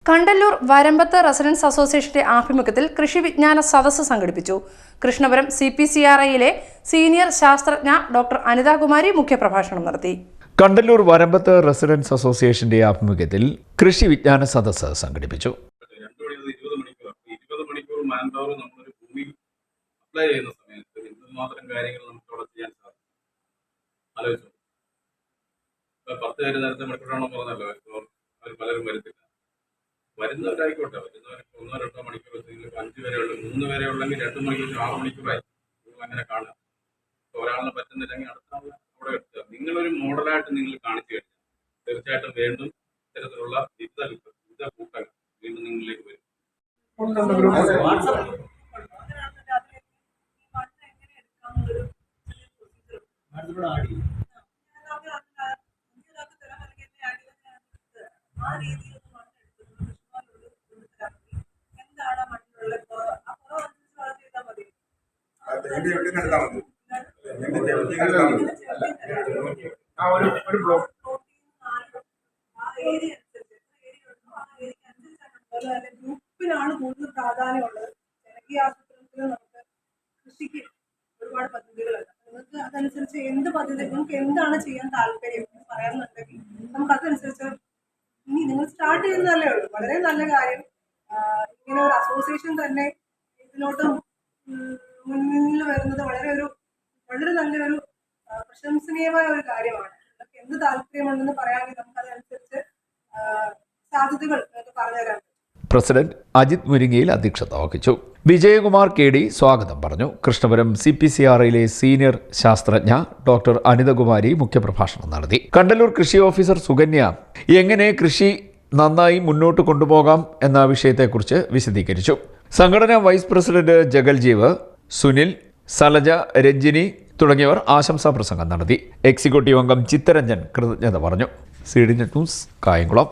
Kandalloor വരമ്പത്ത് residence അസോസിയേഷന്റെ ആഭിമുഖ്യത്തിൽ കൃഷി വിജ്ഞാന സദസ്സ് സംഘടിപ്പിച്ചു. കൃഷ്ണപുരം CPCRIയിലെ സീനിയർ ശാസ്ത്രജ്ഞ ഡോക്ടർ അനിതാകുമാരി മുഖ്യപ്രഭാഷണം നടത്തി. കണ്ടല്ലൂർ വരമ്പത്ത് റെസിഡൻസ് അസോസിയേഷന്റെ ആഭിമുഖ്യത്തിൽ കൃഷി വിജ്ഞാന സദസ്സ് സംഘടിപ്പിച്ചു. 20 മണിക്കൂർ മാൻപവർ നമ്മളൊരു ഭൂമിയിൽ അപ്ലൈ ചെയ്യുന്ന സമയത്ത് എന്തുമാത്രം കാര്യങ്ങൾ നമുക്ക് അവിടെ ചെയ്യാൻ സാധിക്കും. ആലോചിച്ചു 10 നേരത്തെ മണിക്കൂറാണോ പറഞ്ഞല്ലോ, അവർ പലരും വരുത്തില്ല. വരുന്നവരായിക്കോട്ടെ, വരുന്നവർക്ക് 1-2 മണിക്കൂർ വെച്ചെങ്കിലും 5 വരെ ഉള്ളു, 3 വരെ ഉള്ളെങ്കിൽ 2 മണിക്കൂർ 6 മണിക്കൂറായി അങ്ങനെ കാണുക. ഒരാളിന് പറ്റുന്നില്ലെങ്കിൽ അടുത്ത ആൾ അവിടെ എടുക്കുക. നിങ്ങളൊരു മോഡലായിട്ട് നിങ്ങൾ കാണിച്ചു കഴിഞ്ഞാൽ തീർച്ചയായിട്ടും വീണ്ടും ഇത്തരത്തിലുള്ള വിവിധ കൂട്ടങ്ങൾ വീണ്ടും നിങ്ങളിലേക്ക് വരും. ഗ്രൂപ്പിനാണ് കൂടുതൽ പ്രാധാന്യമുള്ളത്. ജനകീയ ആസൂത്രണത്തിൽ നമുക്ക് കൃഷിക്ക് ഒരുപാട് പദ്ധതികളുണ്ട്. നിങ്ങൾക്ക് അതനുസരിച്ച് എന്ത് പദ്ധതി, നിങ്ങൾക്ക് എന്താണ് ചെയ്യാൻ താല്പര്യം പറയാമെന്നുണ്ടെങ്കിൽ നമുക്ക് അതനുസരിച്ച് ഇനി നിങ്ങൾ സ്റ്റാർട്ട് ചെയ്യുന്നതല്ലേ ഉള്ളൂ. വളരെ നല്ല കാര്യം. ഇങ്ങനെ ഒരു അസോസിയേഷൻ തന്നെ ഇതിലോട്ട് മുന്നിൽ വരുന്നത് വളരെ നല്ലൊരു പ്രശംസനീയമായ ഒരു കാര്യമാണ്. നിങ്ങൾക്ക് എന്ത് താല്പര്യമുണ്ടെന്ന് പറയാമെങ്കിൽ നമുക്ക് അതനുസരിച്ച് സാധ്യതകൾ നിങ്ങൾക്ക് പറഞ്ഞുതരാൻ. പ്രസിഡന്റ് അജിത് മുരിങ്ങയിൽ അധ്യക്ഷത വഹിച്ചു. വിജയകുമാർ KD സ്വാഗതം പറഞ്ഞു. കൃഷ്ണപുരം CPCRIയിലെ സീനിയർ ശാസ്ത്രജ്ഞ ഡോക്ടർ അനിതകുമാരി മുഖ്യപ്രഭാഷണം നടത്തി. കണ്ടല്ലൂർ കൃഷി ഓഫീസർ സുകന്യ എങ്ങനെ കൃഷി നന്നായി മുന്നോട്ട് കൊണ്ടുപോകാം എന്ന വിഷയത്തെക്കുറിച്ച് വിശദീകരിച്ചു. സംഘടനാ വൈസ് പ്രസിഡന്റ് ജഗൽജീവ്, സുനിൽ, സലജ, രഞ്ജിനി തുടങ്ങിയവർ ആശംസാ പ്രസംഗം നടത്തി. എക്സിക്യൂട്ടീവ് അംഗം ചിത്തരഞ്ജൻ കൃതജ്ഞത പറഞ്ഞു. CDNet news, Kayamkulam.